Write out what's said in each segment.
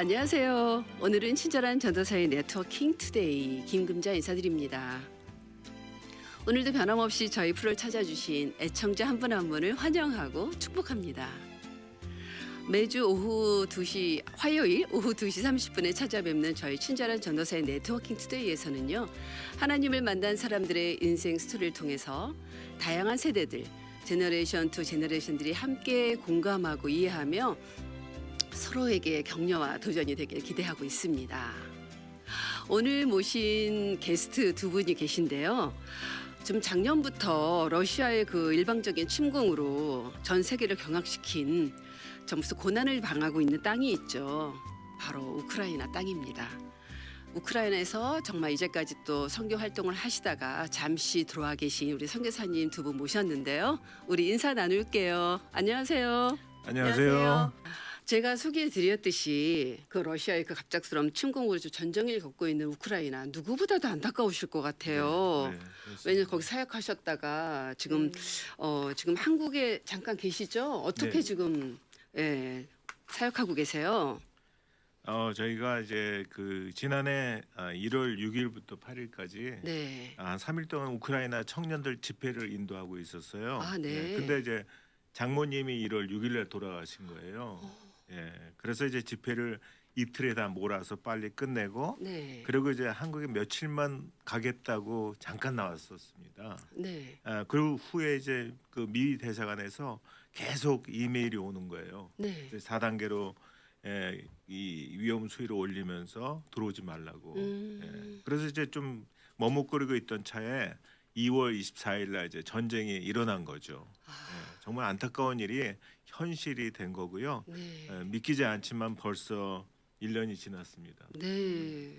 안녕하세요. 오늘은 친절한 전도사의 네트워킹 투데이 김금자 인사드립니다. 오늘도 변함없이 저희 프로를 찾아주신 애청자 한 분 한 분을 환영하고 축복합니다. 매주 오후 2시 화요일 오후 2시 30분에 찾아뵙는 저희 친절한 전도사의 네트워킹 투데이에서는요. 하나님을 만난 사람들의 인생 스토리를 통해서 다양한 세대들 제너레이션 투 제너레이션들이 함께 공감하고 이해하며 서로에게 격려와 도전이 되길 기대하고 있습니다. 오늘 모신 게스트 두 분이 계신데요. 좀 작년부터 러시아의 그 일방적인 침공으로 전 세계를 경악시킨 무슨 고난을 당하고 있는 땅이 있죠. 바로 우크라이나 땅입니다. 우크라이나에서 정말 이제까지 또 선교 활동을 하시다가 잠시 들어와 계신 우리 선교사님 두 분 모셨는데요. 우리 인사 나눌게요. 안녕하세요. 안녕하세요. 제가 소개해드렸듯이 그 러시아의 그 갑작스러운 침공으로 전쟁을 겪고 있는 우크라이나 누구보다도 안타까우실 것 같아요. 네, 왜냐면 거기 사역하셨다가 지금 지금 한국에 잠깐 계시죠? 어떻게 네. 지금 사역하고 계세요? 저희가 이제 그 지난해 1월 6일부터 8일까지 네. 한 3일 동안 우크라이나 청년들 집회를 인도하고 있었어요. 아, 네. 근데 이제 장모님이 1월 6일에 돌아가신 거예요. 그래서 이제 집회를 이틀에 다 몰아서 빨리 끝내고 네. 그리고 이제 한국에 며칠만 가겠다고 잠깐 나왔었습니다. 네. 그 후에 이제 그 미 대사관에서 계속 이메일이 오는 거예요. 네. 4단계로 이 위험 수위를 올리면서 들어오지 말라고. 그래서 이제 좀 머뭇거리고 있던 차에 2월 24일 날 이제 전쟁이 일어난 거죠. 정말 안타까운 일이 현실이 된 거고요. 네. 믿기지 않지만 벌써 1년이 지났습니다. 네.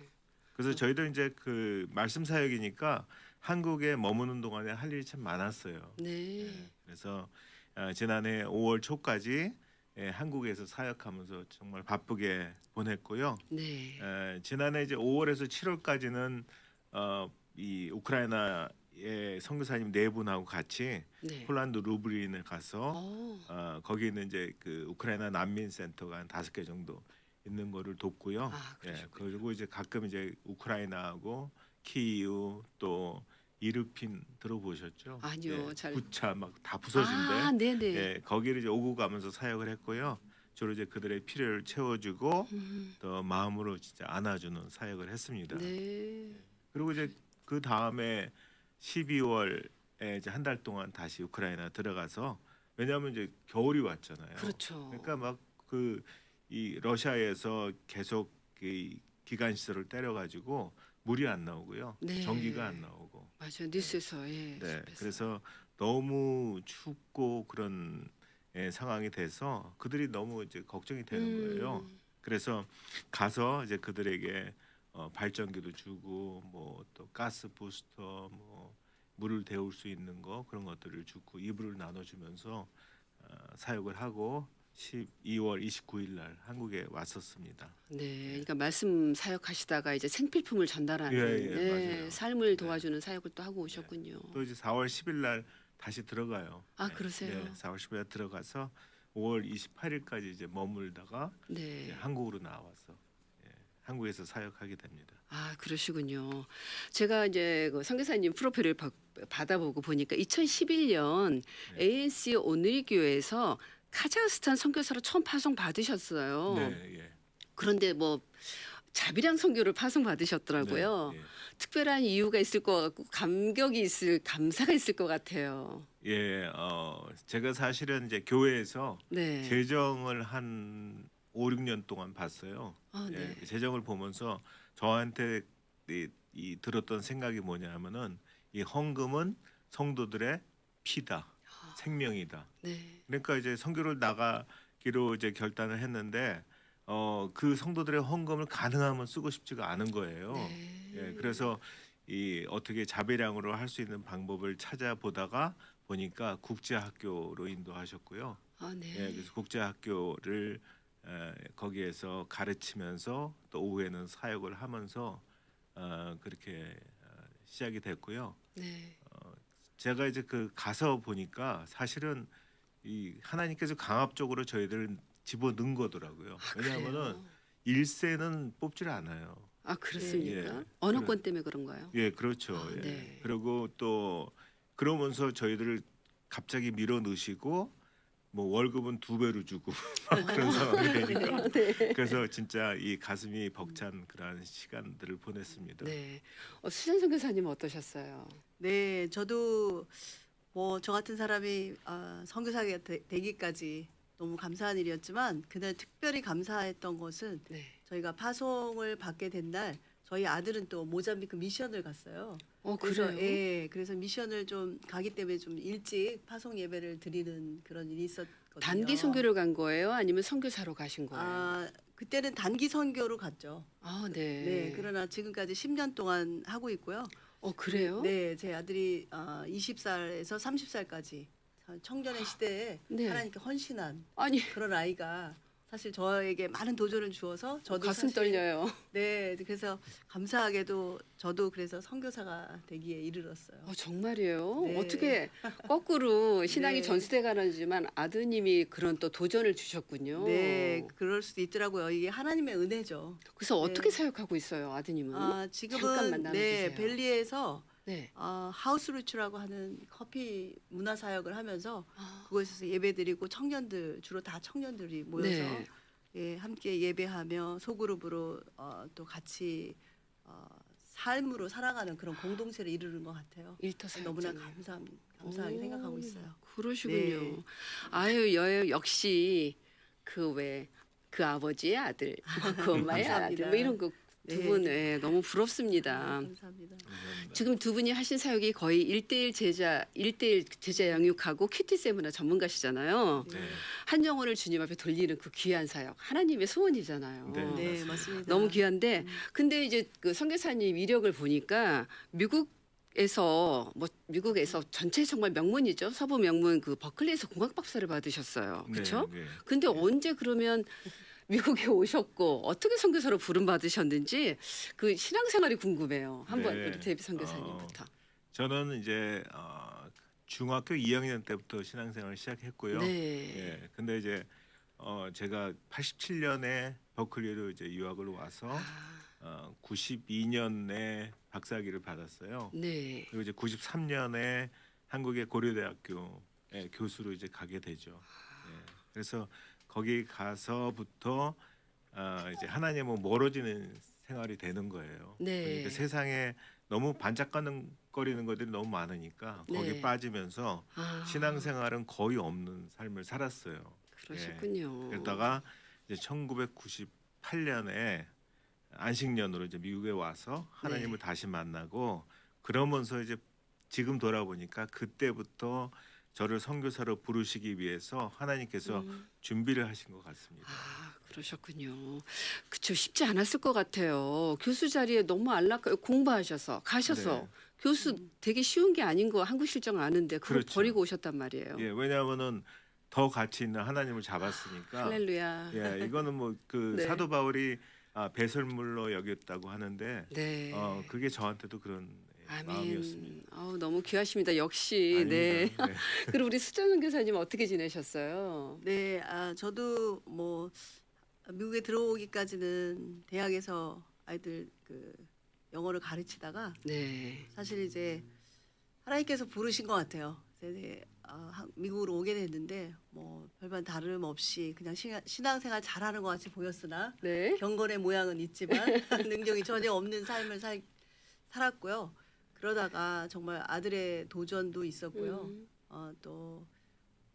그래서 저희도 이제 그 말씀 사역이니까 한국에 머무는 동안에 할 일이 참 많았어요. 네. 그래서 지난해 5월 초까지 한국에서 사역하면서 정말 바쁘게 보냈고요. 네. 지난해 이제 5월에서 7월까지는 이 우크라이나의 선교사님 네 분하고 같이 네. 폴란드 루브린에 가서 거기 있는 이제 그 우크라이나 난민 센터가 한 5개 정도 있는 거를 돕고요. 그리고 이제 가끔 이제 우크라이나하고 키이우 또 이르핀 들어보셨죠? 아니요, 잘. 부차 막 다 부서진데. 네네. 거기를 이제 오고 가면서 사역을 했고요. 주로 이제 그들의 필요를 채워주고 또 마음으로 진짜 안아주는 사역을 했습니다. 네. 그리고 이제 그 다음에 12월에 이제 한 달 동안 다시 우크라이나 들어가서 왜냐하면 이제 겨울이 왔잖아요. 그렇죠. 그러니까 막 그 이 러시아에서 계속 그 기관 시설을 때려가지고 물이 안 나오고요. 네. 전기가 안 나오고. 맞아요. 뉴스에서 네. 집에서. 그래서 너무 춥고 그런 상황이 돼서 그들이 너무 이제 걱정이 되는 거예요. 그래서 가서 이제 그들에게 발전기도 주고 뭐 또 가스 부스터 뭐 물을 데울 수 있는 거 그런 것들을 주고 이불을 나눠주면서 사역을 하고 12월 29일 날 한국에 왔었습니다. 네, 그러니까 말씀 사역하시다가 이제 생필품을 전달하는 맞아요. 삶을 도와주는 사역을 또 하고 오셨군요. 또 이제 4월 10일 날 다시 들어가요. 그러세요? 4월 10일 날 들어가서 5월 28일까지 이제 머물다가 네. 한국으로 나와서 한국에서 사역하게 됩니다. 그러시군요. 제가 이제 그 선교사님 프로필을 받아보고 보니까 2011년 ANC 오늘교회에서 카자흐스탄 선교사로 처음 파송 받으셨어요. 네, 그런데 뭐 자비랑 선교를 파송 받으셨더라고요. 네. 특별한 이유가 있을 것 같고 감사가 있을 것 같아요. 제가 사실은 이제 교회에서 네. 재정을 한 5, 6년 동안 봤어요. 네. 재정을 보면서 저한테 이 들었던 생각이 뭐냐면은 이 헌금은 성도들의 피다, 생명이다. 네. 그러니까 이제 선교를 나가기로 이제 결단을 했는데 그 성도들의 헌금을 가능하면 쓰고 싶지가 않은 거예요. 그래서 이 어떻게 자비량으로 할 수 있는 방법을 찾아보다가 보니까 국제학교로 인도하셨고요. 그래서 국제학교를 거기에서 가르치면서 또 오후에는 사역을 하면서 그렇게 시작이 됐고요. 네. 제가 이제 그 가서 보니까 사실은 이 하나님께서 강압적으로 저희들을 집어넣은 거더라고요. 왜냐하면은 일세는 뽑질 않아요. 아 그렇습니까? 예. 언어권 때문에 그런가요? 예, 그렇죠. 아, 예. 네. 그리고 또 그러면서 저희들을 갑자기 밀어 넣으시고 뭐 월급은 2배로 주고 막 그런 상황이 되니까 네. 그래서 진짜 이 가슴이 벅찬 그러한 시간들을 보냈습니다. 네. 수전 선교사님 어떠셨어요? 네, 저도 뭐 저 같은 사람이 선교사가 되기까지 너무 감사한 일이었지만 그날 특별히 감사했던 것은 네. 저희가 파송을 받게 된 날 저희 아들은 또 모잠비크 미션을 갔어요. 그래요? 예, 그래서 미션을 좀 가기 때문에 좀 일찍 파송 예배를 드리는 그런 일이 있었거든요. 단기 선교를 간 거예요? 아니면 선교사로 가신 거예요? 그때는 단기 선교로 갔죠. 네. 네, 그러나 지금까지 10년 동안 하고 있고요. 그래요? 네, 제 아들이 20살에서 30살까지 청년의 시대에 네. 하나님께 헌신한 아니 그런 아이가 사실 저에게 많은 도전을 주어서 저도 가슴 사실 떨려요. 네, 그래서 감사하게도 저도 그래서 선교사가 되기에 이르렀어요. 정말이에요? 네. 어떻게 거꾸로 신앙이 네. 전수돼 가는지만 아드님이 그런 또 도전을 주셨군요. 네, 그럴 수도 있더라고요. 이게 하나님의 은혜죠. 그래서 어떻게 네. 사역하고 있어요, 아드님은? 잠깐만 지금은 나눠주세요. 네, 벨리에서 네. 하우스루츠라고 하는 커피 문화 사역을 하면서 아, 그곳에서 예배드리고 청년들 주로 다 청년들이 모여서 네. 예, 함께 예배하며 소그룹으로 또 같이 삶으로 살아가는 그런 공동체를 이루는 것 같아요. 일터 사역. 너무나 감사하게 생각하고 있어요. 그러시군요. 네. 아유, 역시 그 아버지의 아들, 그 엄마의 아들, 감사합니다. 뭐 이런 거 두 네. 분 너무 부럽습니다. 감사합니다. 감사합니다. 지금 두 분이 하신 사역이 거의 1대1 제자 양육하고 큐티 세미나 전문가시잖아요. 네. 한 영혼을 주님 앞에 돌리는 그 귀한 사역, 하나님의 소원이잖아요. 네. 네, 맞습니다. 너무 귀한데, 근데 이제 그 선교사님 이력을 보니까 미국에서 전체 정말 명문이죠. 서부 명문 그 버클리에서 공학 박사를 받으셨어요. 그렇죠? 네, 네. 근데 언제 그러면 미국에 오셨고 어떻게 선교사로 부름 받으셨는지 그 신앙생활이 궁금해요. 한번 네. 우리 데이비 선교사님부터. 저는 이제 중학교 2학년 때부터 신앙생활을 시작했고요. 네. 예. 근데 이제 제가 87년에 버클리로 이제 유학을 와서 92년에 박사학위를 받았어요. 네. 그리고 이제 93년에 한국의 고려대학교에 교수로 이제 가게 되죠. 예. 그래서 거기 가서부터 이제 하나님은 멀어지는 생활이 되는 거예요. 네. 그러니까 세상에 너무 반짝거리는 것들이 너무 많많으니까 네. 거기 빠지면서 신앙생활은 거의 없는 삶을 살았어요. 그러셨군요. 그러다가 이제 1998년에 안식년으로 이제 미국에 와서 하나님을 다시 만나고 그러면서 이제 지금 돌아보니까 그때부터 저를 선교사로 부르시기 위해서 하나님께서 준비를 하신 것 같습니다. 그러셨군요. 그쵸, 쉽지 않았을 것 같아요. 교수 자리에 너무 공부하셔서 가셔서 네. 교수 되게 쉬운 게 아닌 거 한국 실정 아는데 그걸 그렇죠. 버리고 오셨단 말이에요. 예, 왜냐하면은 더 가치 있는 하나님을 잡았으니까. 할렐루야. 예, 이거는 뭐 그 네. 사도 바울이 배설물로 여겼다고 하는데 네. 그게 저한테도 그런 마음이었습니다. 아멘. 너무 귀하십니다. 역시. 네. 아닙니다. 네. 그리고 우리 수정 교사님 어떻게 지내셨어요? 네, 저도 뭐 미국에 들어오기까지는 대학에서 아이들 그 영어를 가르치다가 네. 사실 이제 하나님께서 부르신 것 같아요. 이제 미국으로 오게 됐는데 뭐 별반 다름 없이 그냥 신앙생활 잘하는 것 같이 보였으나 네. 경건의 모양은 있지만 능력이 전혀 없는 삶을 살았고요. 그러다가 정말 아들의 도전도 있었고요. 또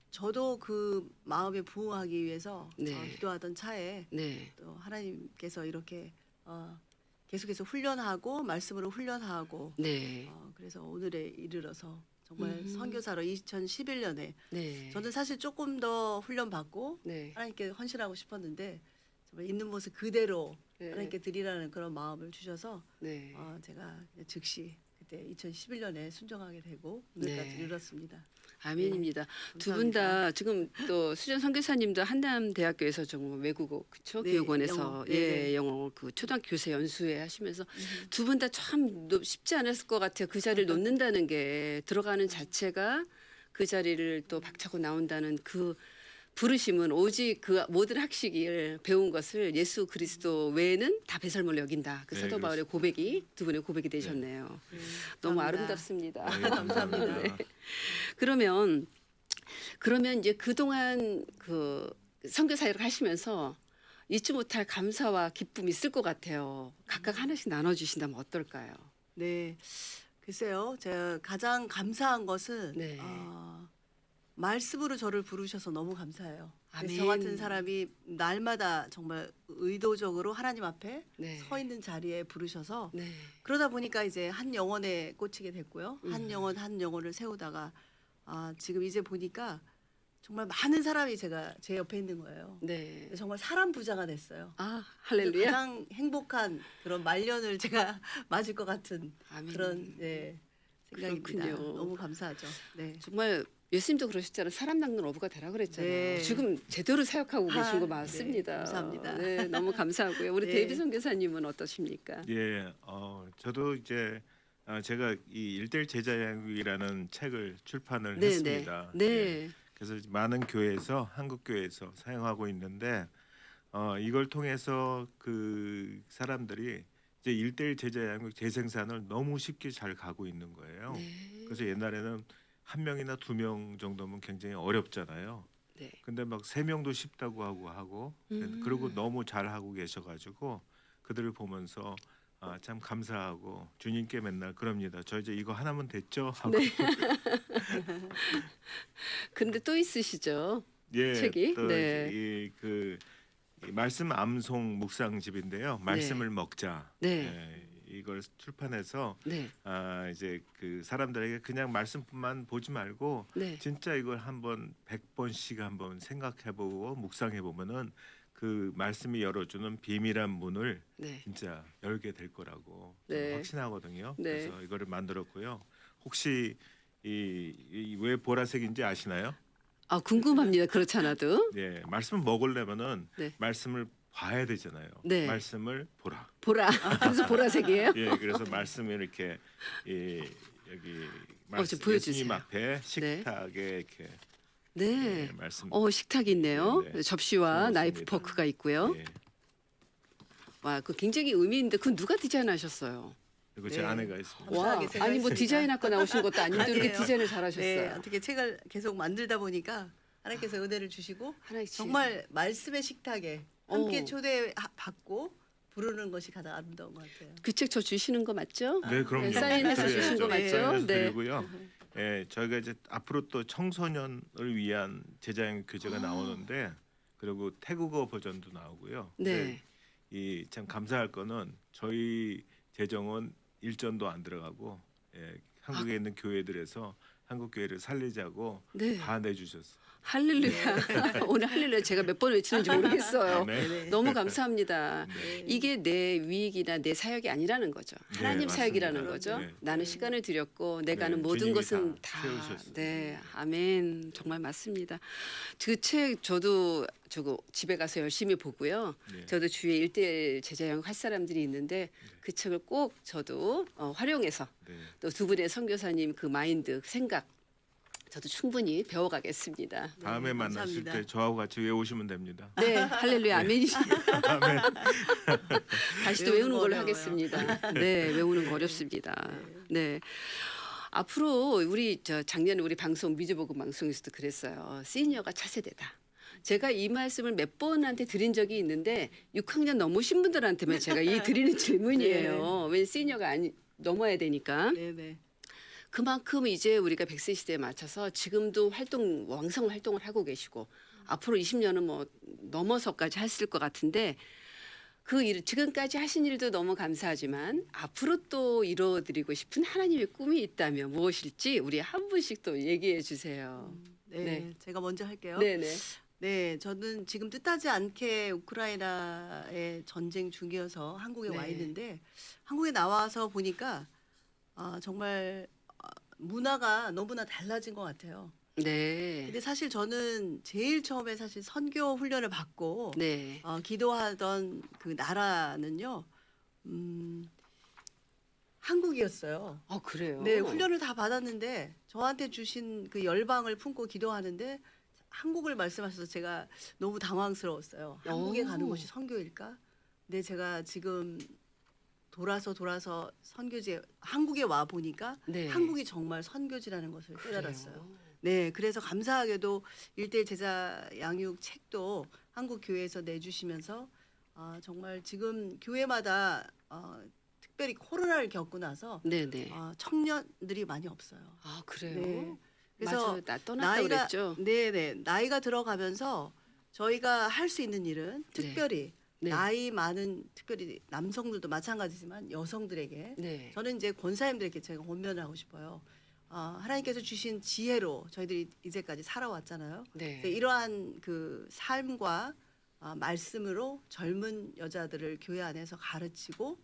저도 그 마음에 부응하기 위해서 네. 기도하던 차에 네. 또 하나님께서 이렇게 계속해서 훈련하고 말씀으로 훈련하고 네. 그래서 오늘에 이르러서 정말 선교사로 2011년에 네. 저는 사실 조금 더 훈련 받고 네. 하나님께 헌신하고 싶었는데 정말 있는 모습 그대로 네. 하나님께 드리라는 그런 마음을 주셔서 네. 제가 즉시 그때 2011년에 순종하게 되고 오늘까지 네. 이르렀습니다. 아멘입니다. 두 분 감사합니다. 다 지금 또 수전 선교사님도 한남 대학교에서 정말 외국어 그쵸? 네, 교육원에서 영어. 네. 영어 그 초등학교 교사 연수회 하시면서 두 분 다 참 쉽지 않았을 것 같아요. 그 자리를 놓는다는 게 들어가는 자체가 그 자리를 또 박차고 나온다는 그 부르심은 오직 그 모든 학식을 배운 것을 예수 그리스도 외에는 다 배설물로 여긴다. 그 네, 사도 바울의 고백이 두 분의 고백이 되셨네요. 너무 감사합니다. 아름답습니다. 네, 감사합니다. 네. 그러면 이제 그동안 그 선교 사역을 하시면서 잊지 못할 감사와 기쁨이 있을 것 같아요. 각각 하나씩 나눠 주신다면 어떨까요? 네, 글쎄요. 제가 가장 감사한 것은 네. 말씀으로 저를 부르셔서 너무 감사해요. 그래서 저 아멘. 같은 사람이 날마다 정말 의도적으로 하나님 앞에 네. 서 있는 자리에 부르셔서 네. 그러다 보니까 이제 한 영혼에 꽂히게 됐고요. 음. 한 영혼을 세우다가 지금 이제 보니까 정말 많은 사람이 제 옆에 있는 거예요. 네. 정말 사람 부자가 됐어요. 아, 그래서 할렐루야. 가장 행복한 그런 말년을 제가 맞을 것 같은 아멘. 그런 생각입니다. 그렇군요. 너무 감사하죠. 네. 정말 예수님도 그러셨잖아요. 사람 낚는 어부가 되라 그랬잖아요. 네. 지금 제대로 사역하고 계신 거 네, 맞습니다. 감사합니다. 네, 너무 감사하고요. 우리 네. 데이비 선교사님은 어떠십니까? 예, 저도 이제 제가 이 일대일 제자양육이라는 책을 출판을 네, 했습니다. 네. 예, 네. 그래서 많은 교회에서 한국 교회에서 사용하고 있는데 이걸 통해서 그 사람들이 이제 일대일 제자양육 재생산을 너무 쉽게 잘 가고 있는 거예요. 네. 그래서 옛날에는 한 명이나 두 명 정도면 굉장히 어렵잖아요. 네. 근데 막 세 명도 쉽다고 하고 그리고 너무 잘 하고 계셔가지고 그들을 보면서 참 감사하고 주님께 맨날 그럽니다. 저 이제 이거 하나면 됐죠 하고 네. 근데 또 있으시죠? 예, 책이? 또 네. 이 말씀 암송 묵상집인데요. 말씀을 먹자. 네. 예, 이걸 출판해서 네. 이제 그 사람들에게 그냥 말씀뿐만 보지 말고 네. 진짜 이걸 한번 100번씩 한번 생각해보고 묵상해보면은 그 말씀이 열어주는 비밀한 문을 네. 진짜 열게 될 거라고 네. 저는 확신하거든요. 네. 그래서 이거를 만들었고요. 혹시 왜 보라색인지 아시나요? 아, 궁금합니다. 그렇잖아도. 네, 말씀을 먹으려면은 네. 말씀을 봐야 되잖아요. 네. 말씀을 보라. 보라. 그래서 보라색이에요? 예, 그래서 말씀을 이렇게 여기 좀 보여주세요. 예수님 앞에 식탁에 이렇게 네. 말씀. 식탁이 있네요. 네, 네. 접시와 고맙습니다. 나이프 포크가 있고요. 예, 와, 그 굉장히 의미 있는데 그건 누가 디자인하셨어요? 그리고 제 네. 아내가 있습니다. 와, 감사하게 아니 뭐 생각했습니다. 디자인학과 나오신 것도 아닌데 이렇게 아니에요. 디자인을 잘하셨어요. 네, 어떻게 책을 계속 만들다 보니까 하나님께서 은혜를 주시고 하나씩 정말 말씀의 식탁에 함께 어. 초대받고 부르는 것이 가장 아름다운 것 같아요. 그 책 저 주시는 거 맞죠? 네, 그럼요. 네, 사인해서 드려야죠. 주신 거 맞죠? 사인해서 네. 드리고요. 예, 저희가 이제 앞으로 또 청소년을 위한 제자형 교재가 나오는데 그리고 태국어 버전도 나오고요. 네. 이 참 감사할 거는 저희 재정은 일전도 안 들어가고 한국에 있는 교회들에서 한국 교회를 살리자고 네. 다 내주셨어요. 할렐루야. 오늘 할렐루야 제가 몇 번 외치는지 모르겠어요. 아멘. 네. 너무 감사합니다. 네. 이게 내 위익이나 내 사역이 아니라는 거죠. 하나님 맞습니다. 사역이라는 거죠. 네. 나는 시간을 들였고 내가 네, 하는 모든 주님이 것은 다 다. 채우셨어요. 네, 아멘. 정말 맞습니다. 그 책 저도 집에 가서 열심히 보고요. 네. 저도 주위에 1대1 제자형 할 사람들이 있는데 그 책을 꼭 저도 활용해서 네. 또 두 분의 선교사님 그 마인드, 그 생각 저도 충분히 배워가겠습니다. 다음에 네, 만나실 감사합니다. 때 저하고 같이 외우시면 됩니다. 네, 할렐루야, 아멘이십니다. 아멘. 다시 또 외우는 외우는 거 걸로 어려워요. 하겠습니다. 네, 외우는 거 어렵습니다. 네. 앞으로 우리 작년에 우리 방송 미주복음 방송에서도 그랬어요. 시니어가 차세대다. 제가 이 말씀을 몇 번한테 드린 적이 있는데 6학년 넘으신 분들한테만 제가 이 드리는 질문이에요. 왜 시니어가 넘어야 되니까. 네네. 그만큼 이제 우리가 100세 시대에 맞춰서 지금도 왕성 활동을 하고 계시고 앞으로 20년은 뭐 넘어서까지 하실 것 같은데 그 일, 지금까지 하신 일도 너무 감사하지만 앞으로 또 이루어드리고 싶은 하나님의 꿈이 있다면 무엇일지 우리 한 분씩 또 얘기해 주세요. 네, 네. 제가 먼저 할게요. 네네. 네, 저는 지금 뜻하지 않게 우크라이나의 전쟁 중이어서 한국에 네. 와 있는데 한국에 나와서 보니까 정말 문화가 너무나 달라진 것 같아요. 네. 근데 사실 저는 제일 처음에 사실 선교 훈련을 받고 네. 기도하던 그 나라는요, 한국이었어요. 그래요. 네, 훈련을 다 받았는데 저한테 주신 그 열방을 품고 기도하는데 한국을 말씀하셔서 제가 너무 당황스러웠어요. 한국에 가는 오. 것이 선교일까? 근데 제가 지금 돌아서 선교지 한국에 와 보니까 네. 한국이 정말 선교지라는 것을 깨달았어요. 그래요. 네, 그래서 감사하게도 일대일 제자 양육 책도 한국 교회에서 내주시면서 정말 지금 교회마다 특별히 코로나를 겪고 나서 네네. 청년들이 많이 없어요. 아 그래요? 네. 그래서 맞아요. 나 떠났다 그랬죠. 네네 나이가 들어가면서 저희가 할 수 있는 일은 특별히 네. 나이 많은 특별히 남성들도 마찬가지지만 여성들에게 네. 저는 이제 권사님들에게 제가 권면을 하고 싶어요. 하나님께서 주신 지혜로 저희들이 이제까지 살아왔잖아요. 네. 그래서 이러한 그 삶과 말씀으로 젊은 여자들을 교회 안에서 가르치고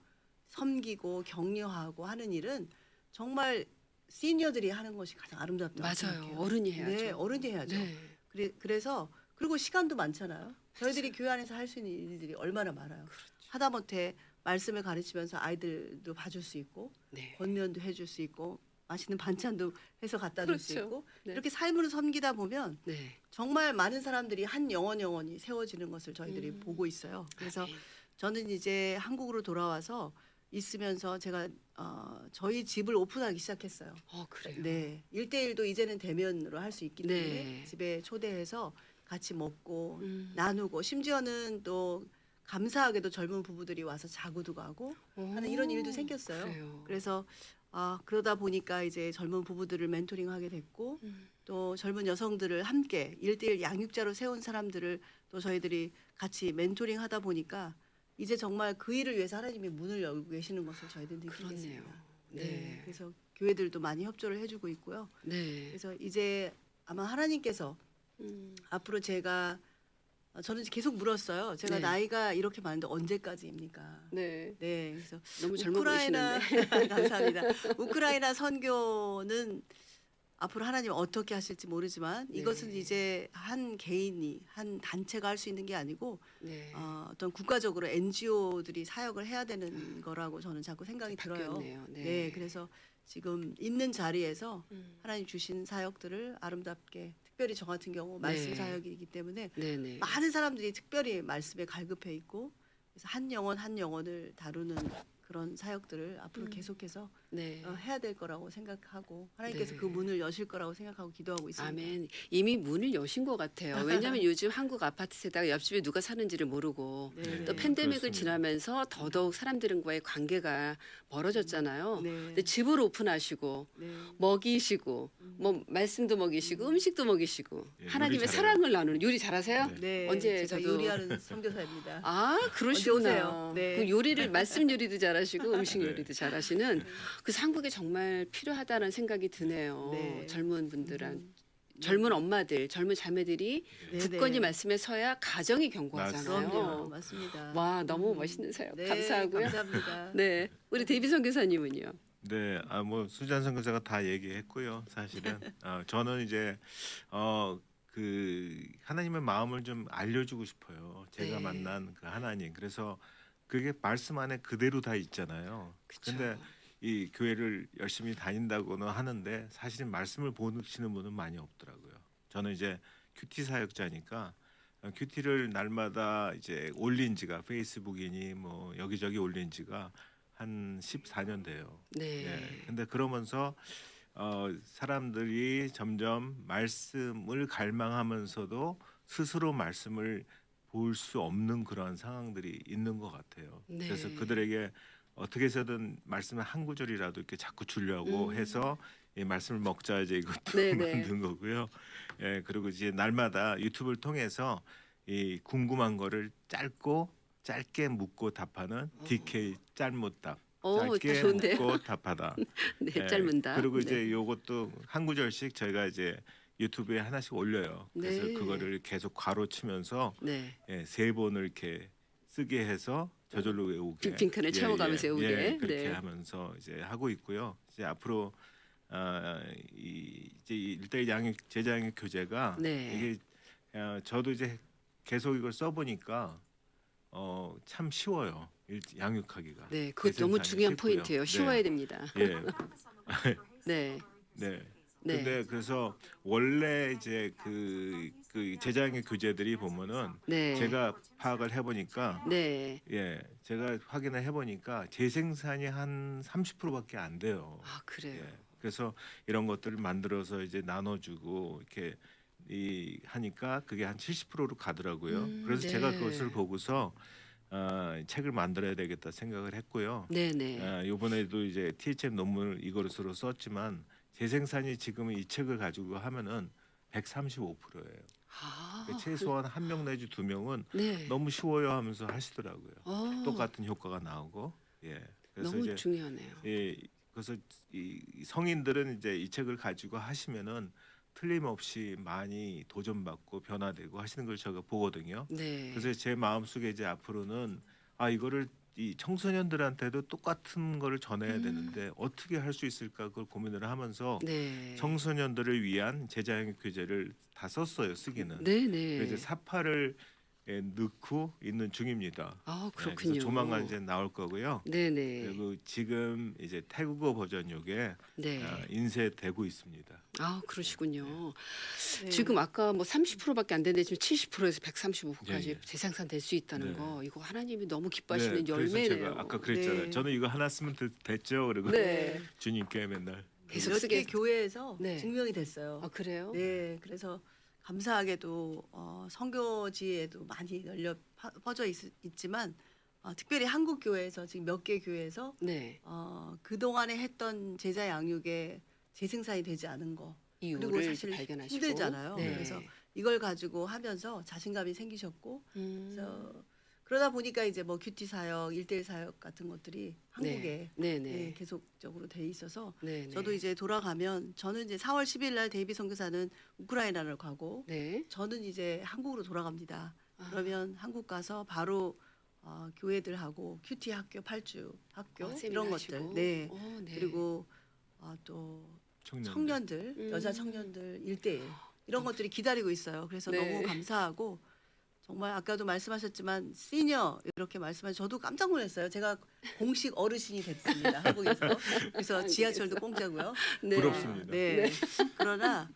섬기고 격려하고 하는 일은 정말 시니어들이 하는 것이 가장 아름답다고 맞아요. 생각해요. 어른이 해야죠. 네, 어른이 해야죠. 네. 그래서 그리고 시간도 많잖아요. 저희들이 교회 안에서 할 수 있는 일들이 얼마나 많아요. 그렇죠. 하다못해 말씀을 가르치면서 아이들도 봐줄 수 있고 네. 권면도 해줄 수 있고 맛있는 반찬도 해서 갖다 줄 수 그렇죠. 있고 네. 이렇게 삶으로 섬기다 보면 네. 정말 많은 사람들이 한 영혼이 세워지는 것을 저희들이 보고 있어요. 그래서 아멘. 저는 이제 한국으로 돌아와서 있으면서 제가 저희 집을 오픈하기 시작했어요. 그래요. 네, 1대1도 이제는 대면으로 할 수 있기 때문에 네. 집에 초대해서 같이 먹고 음. 나누고 심지어는 또 감사하게도 젊은 부부들이 와서 자구도 가고 하는 이런 일도 생겼어요. 그래요. 그래서 그러다 보니까 이제 젊은 부부들을 멘토링하게 됐고 또 젊은 여성들을 함께 1대1 양육자로 세운 사람들을 또 저희들이 같이 멘토링 하다 보니까 이제 정말 그 일을 위해서 하나님이 문을 열고 계시는 것을 저희들이 느끼고 그렇네요. 있습니다. 네. 그래서 교회들도 많이 협조를 해주고 있고요. 네. 그래서 이제 아마 하나님께서 앞으로 저는 계속 물었어요. 제가 네. 나이가 이렇게 많은데 언제까지입니까? 네. 네, 그래서 너무 젊어 우크라이나 보이시는데. 감사합니다. 우크라이나 선교는 앞으로 하나님 어떻게 하실지 모르지만 네. 이것은 이제 한 개인이 한 단체가 할 수 있는 게 아니고 네. 어떤 국가적으로 NGO들이 사역을 해야 되는 거라고 저는 자꾸 생각이 들어요. 바뀌었네요. 네. 네, 그래서 지금 있는 자리에서 음. 하나님 주신 사역들을 아름답게 특별히 저 같은 경우 말씀 네. 사역이기 때문에 네네. 많은 사람들이 특별히 말씀에 갈급해 있고 그래서 한 영혼을 다루는 그런 사역들을 앞으로 계속해서 네. 해야 될 거라고 생각하고 하나님께서 네. 그 문을 여실 거라고 생각하고 기도하고 있습니다. 아멘. 이미 문을 여신 것 같아요. 왜냐하면 요즘 한국 아파트 세다가 옆집에 누가 사는지를 모르고 네, 또 네. 팬데믹을 그렇습니다. 지나면서 더더욱 사람들과의 관계가 멀어졌잖아요. 네. 근데 집을 오픈하시고 네. 먹이시고 뭐 말씀도 먹이시고 음식도 먹이시고 예, 하나님의 요리 잘해요. 사랑을 나누는 요리 잘하세요? 네. 네, 언제 제가 저도- 요리하는 선교사입니다. 아 언제 그러시구나. 오세요? 네. 그 요리를 말씀 요리도 잘하시고 음식 네. 요리도 잘하시는 그 한국에 정말 필요하다는 생각이 드네요. 네. 젊은 분들한 젊은 엄마들, 젊은 자매들이 네, 굳건히 네. 말씀에 서야 가정이 견고하잖아요. 그럼요, 맞습니다. 와 너무 멋있는 사역 네, 감사하고요. 감사합니다. 네, 우리 데이비 선교사님은요. 네, 뭐 수잔 선교사가 다 얘기했고요. 사실은 저는 이제 그 하나님의 마음을 좀 알려주고 싶어요. 제가 네. 만난 그 하나님. 그래서 그게 말씀 안에 그대로 다 있잖아요. 그쵸. 근데 이 교회를 열심히 다닌다고는 하는데 사실은 말씀을 보시는 분은 많이 없더라고요. 저는 이제 큐티 사역자니까 큐티를 날마다 이제 올린 지가 페이스북이니 뭐 여기저기 올린 지가 한 14년 돼요. 네. 네. 근데 그러면서 사람들이 점점 말씀을 갈망하면서도 스스로 말씀을 볼 수 없는 그런 상황들이 있는 것 같아요. 네. 그래서 그들에게 어떻게 해서든 말씀을 한 구절이라도 이렇게 자꾸 주려고 해서 이 말씀을 먹자 이제 이것도 네네. 만든 거고요. 예, 그리고 이제 날마다 유튜브를 통해서 이 궁금한 거를 짧게 묻고 답하는 DK 짤묻답. 짧게 좋은데요. 묻고 답하다. 네, 예, 짧은다. 그리고 네. 이제 요것도 한 구절씩 저희가 이제 유튜브에 하나씩 올려요. 그래서 네. 그거를 계속 괄호치면서 네. 3번을 이렇게 쓰게 해서 저절로 외우게. 핑크를 채워가면서 외우게. 그렇게 네. 하면서 이제 하고 있고요. 이제 앞으로 이제 일대일 양육 제자 양육 교재가 네. 이게 저도 이제 계속 이걸 써보니까 참 쉬워요. 양육하기가. 네, 그것 재생산이 너무 중요한 쉽고요. 포인트예요. 네. 쉬워야 됩니다. 예. 네. 네. 네. 근데 그래서 원래 이제 그 제자양육 교재들이 보면은 네. 제가 파악을 해보니까 네. 예, 제가 확인을 해보니까 재생산이 한 30%밖에 안 돼요. 아, 그래요. 예, 그래서 이런 것들을 만들어서 이제 나눠주고 이렇게 하니까 그게 한 70%로 가더라고요. 그래서 네. 제가 그것을 보고서 책을 만들어야 되겠다 생각을 했고요. 네네. 이번에도 이제 THM 논문을 이것으로 썼지만 재생산이 지금 이 책을 가지고 하면은 135%예요. 아, 최소한 한 명 내지 두 명은 네. 너무 쉬워요 하면서 하시더라고요. 어, 똑같은 효과가 나오고. 예. 그래서 너무 이제 중요하네요. 예, 그래서 이 성인들은 이제 이 책을 가지고 하시면은 틀림없이 많이 도전받고 변화되고 하시는 걸 제가 보거든요. 네. 그래서 제 마음속에 이제 앞으로는 이거를 이 청소년들한테도 똑같은 거를 전해야 되는데 어떻게 할 수 있을까 그걸 고민을 하면서 네. 청소년들을 위한 제자형육 교재를 다 썼어요. 쓰기는. 네네. 그래서 사파를 넣고 있는 중입니다. 아, 그래서 그렇군요. 조만간 이제 나올 거고요. 네네. 그리고 지금 이제 태국어 버전 요게 네. 인쇄되고 있습니다. 아, 그러시군요. 네. 지금 아까 뭐 30%밖에 안 되는데 지금 70%에서 135%까지 예, 예. 재생산될 수 있다는 네. 거, 이거 하나님이 너무 기뻐하시는 그래서 열매네요. 제가 아까 그랬잖아요. 네. 저는 이거 하나 쓰면 됐죠. 그리고 네. 주님께 맨날 계속 몇 쓰게. 개 교회에서 네. 증명이 됐어요. 아, 그래요? 네, 그래서 감사하게도 선교지에도 많이 퍼져 있지만 특별히 한국 교회에서 지금 몇 개 교회에서 네. 그 동안에 했던 제자 양육에 재생산이 되지 않은 거 그리고 이유를 사실 발견하시고 힘들잖아요. 네. 그래서 이걸 가지고 하면서 자신감이 생기셨고 그래서 그러다 보니까 이제 뭐 큐티 사역, 1대1 사역 같은 것들이 한국에 네네. 계속적으로 돼 있어서 네. 저도 이제 돌아가면 저는 이제 4월 10일 날 데이비 선교사는 우크라이나를 가고 네. 저는 이제 한국으로 돌아갑니다. 아. 그러면 한국 가서 바로 교회들하고 큐티 학교, 8주 학교 이런 세미나 것들, 하시고. 네. 네. 그리고 또 청년들. 청년들, 여자 청년들 1대1 이런 것들이 기다리고 있어요. 그래서 네. 너무 감사하고 정말 아까도 말씀하셨지만 시니어 이렇게 말씀하셔서 저도 깜짝 놀랐어요. 제가 공식 어르신이 됐습니다. 한국에서. 그래서 지하철도 공짜고요. 네. 부럽습니다. 네. 그러나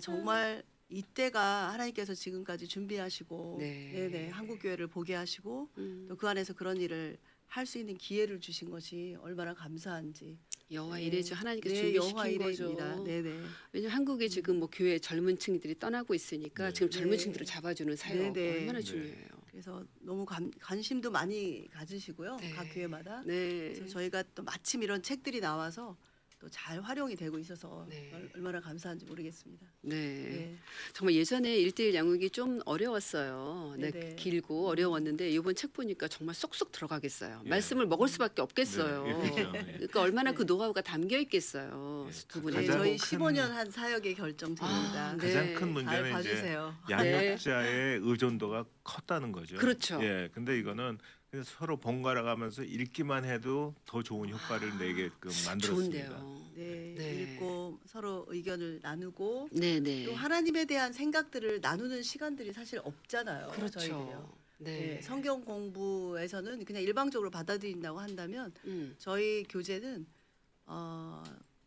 정말 이때가 하나님께서 지금까지 준비하시고 네. 네네, 한국 교회를 보게 하시고 또 음, 그 안에서 그런 일을 할 수 있는 기회를 주신 것이 얼마나 감사한지. 여호와 네. 이래죠. 하나님께서 네, 여호와 준비시킨 거죠. 이레입니다. 네네. 왜냐면 한국에 지금 뭐 교회 젊은 층들이 떠나고 있으니까 네. 지금 젊은 네. 층들을 잡아주는 사역 네. 얼마나 네. 중요해요. 그래서 너무 관심도 많이 가지시고요. 네. 각 교회마다. 네. 그래서 저희가 또 마침 이런 책들이 나와서 또 잘 활용이 되고 있어서 네. 얼마나 감사한지 모르겠습니다. 네. 네. 정말 예전에 1대1 양육이 좀 어려웠어요. 네, 네네. 길고 어려웠는데 이번 책 보니까 정말 쏙쏙 들어가겠어요. 예. 말씀을 먹을 수밖에 없겠어요. 네, 예, 그렇죠. 예. 그러니까 얼마나 네. 그 노하우가 담겨 있겠어요. 예, 두 네, 분이. 가장 저희 큰- 15년 한 사역의 결정책입니다. 아, 가장 네. 큰 잘 문제는 이제 봐주세요. 양육자의 의존도가 컸다는 거죠. 그렇죠. 예, 근데 이거는 그냥 서로 번갈아 가면서 읽기만 해도 더 좋은 효과를 내게끔 만들었습니다. 좋은데요. 네, 네. 읽고 서로 의견을 나누고 네네. 또 하나님에 대한 생각들을 나누는 시간들이 사실 없잖아요. 그렇죠. 저희들이요. 네. 네, 성경 공부에서는 그냥 일방적으로 받아들인다고 한다면 음. 저희 교재는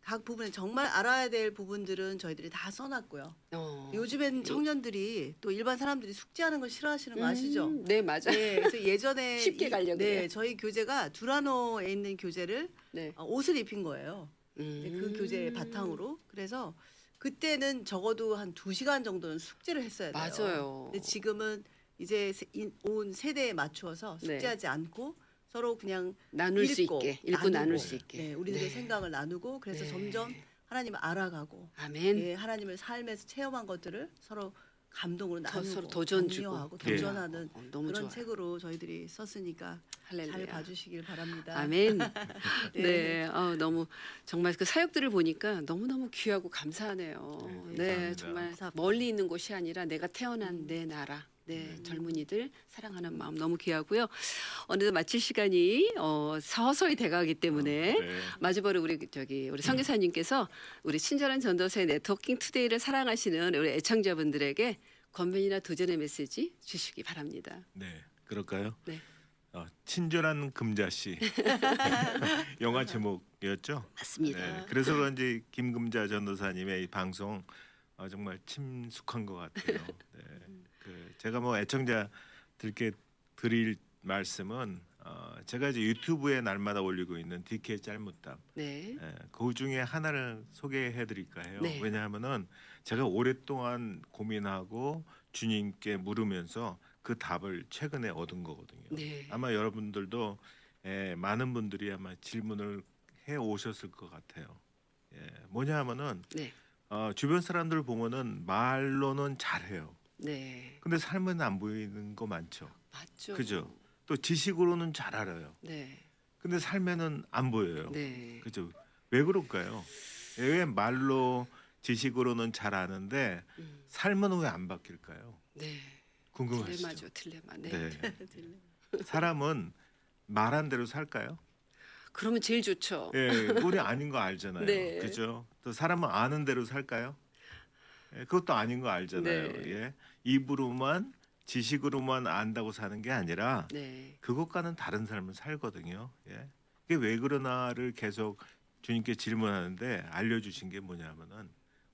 각 부분에 정말 알아야 될 부분들은 저희들이 다 써놨고요. 요즘엔 청년들이 또 일반 사람들이 숙제하는 걸 싫어하시는 거 아시죠? 네, 맞아요. 네, 그래서 예전에 쉽게 가려고 네, 그래요. 저희 교재가 두라노에 있는 교재를 네. 옷을 입힌 거예요. 네, 그 교재의 바탕으로. 그래서 그때는 적어도 한 2시간 정도는 숙제를 했어야 돼요. 맞아요. 근데 지금은 이제 온 세대에 맞추어서 네. 숙제하지 않고 서로 그냥 나눌 수 읽고, 있게, 읽고 나눌 수 있게. 네, 우리들의 네. 생각을 나누고 그래서 네. 점점 하나님을 알아가고 아멘. 예, 하나님을 삶에서 체험한 것들을 서로 감동으로 더 나누고 서로 도전 주고 격려하고 예. 도전하는 너무 그런 좋아요. 책으로 저희들이 썼으니까 잘 할렐루야. 봐주시길 바랍니다. 아멘. 네. 네, 너무 정말 그 사역들을 보니까 너무 너무 귀하고 감사하네요. 네, 네, 감사합니다. 정말 감사합니다. 멀리 있는 곳이 아니라 내가 태어난 내 나라. 네, 젊은이들 사랑하는 마음 너무 귀하고요. 어느덧 마칠 시간이 서서히 돼가기 때문에 네. 마지막으로 우리 선교사님께서 우리 친절한 전도사의 네트워킹 투데이를 사랑하시는 우리 애청자분들에게 권면이나 도전의 메시지 주시기 바랍니다. 네, 그럴까요? 네. 친절한 금자씨 영화 제목이었죠. 맞습니다. 네, 그래서 그런지 김금자 전도사님의 이 방송 정말 친숙한 것 같아요. 네. 제가 뭐 애청자들께 드릴 말씀은 제가 이제 유튜브에 날마다 올리고 있는 DK 짤무담 네. 그 중에 하나를 소개해드릴까 해요. 네. 왜냐하면은 제가 오랫동안 고민하고 주님께 물으면서 그 답을 최근에 얻은 거거든요. 네. 아마 여러분들도 많은 분들이 아마 질문을 해 오셨을 것 같아요. 뭐냐 하면은 네. 주변 사람들 보면은 말로는 잘해요. 네. 근데 삶은 안 보이는 거 많죠. 맞죠. 그죠? 또 지식으로는 잘 알아요. 네. 근데 삶에는 안 보여요. 네. 그죠? 왜 그럴까요? 왜 말로 지식으로는 잘 아는데 삶은 왜 안 바뀔까요? 네. 궁금하시죠? 딜레마죠, 딜레마. 네. 네. 사람은 말한 대로 살까요? 그러면 제일 좋죠. 우리 아닌 거 알잖아요. 네. 그죠? 또 사람은 아는 대로 살까요? 그것도 아닌 거 알잖아요. 네. 입으로만 지식으로만 안다고 사는 게 아니라 네. 그것과는 다른 삶을 살거든요. 그게 왜 그러나를 계속 주님께 질문하는데 알려주신 게 뭐냐면은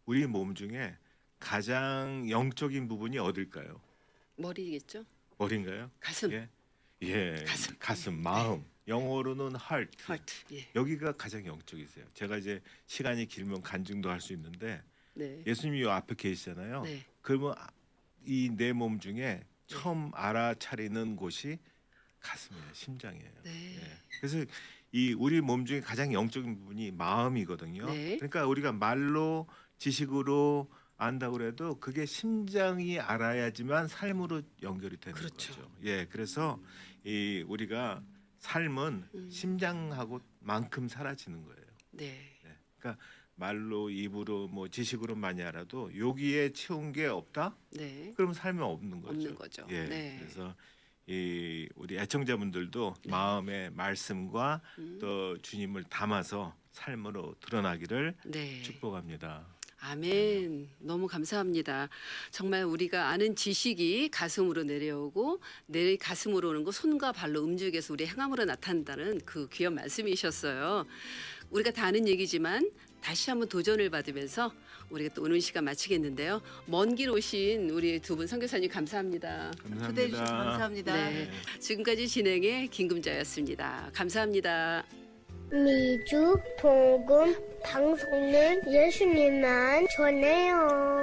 우리 몸 중에 가장 영적인 부분이 어딜까요? 머리겠죠? 머리인가요? 가슴. 가슴, 마음. 영어로는 heart. 하트. 예. 여기가 가장 영적이세요. 제가 이제 시간이 길면 간증도 할 수 있는데 네. 예수님이 요 앞에 계시잖아요. 네. 그러면 이 내 몸 중에 처음 알아차리는 곳이 가슴이에요, 심장이에요. 네. 그래서 이 우리 몸 중에 가장 영적인 부분이 마음이거든요. 네. 그러니까 우리가 말로 지식으로 안다고 그래도 그게 심장이 알아야지만 삶으로 연결이 되는 그렇죠. 거죠. 그래서 이 우리가 삶은 심장하고 만큼 사라지는 거예요. 네. 그러니까 말로 입으로 뭐 지식으로 많이 알아도 여기에 채운 게 없다? 네. 그러면 삶이 없는 거죠. 없는 거죠. 네. 그래서 이 우리 애청자분들도 마음의 말씀과 또 주님을 담아서 삶으로 드러나기를 네. 축복합니다. 아멘. 너무 감사합니다. 정말 우리가 아는 지식이 가슴으로 내려오고 내 가슴으로 오는 거 손과 발로 움직여서 우리 행함으로 나타난다는 그 귀한 말씀이셨어요. 우리가 다 아는 얘기지만 다시 한번 도전을 받으면서 우리가 또 오는 시간 마치겠는데요. 먼 길 오신 우리 두 분 선교사님 감사합니다. 초대해 주셔서 감사합니다. 네. 지금까지 진행의 김금자였습니다. 감사합니다. 미주 복음 방송은 예수님만 전해요.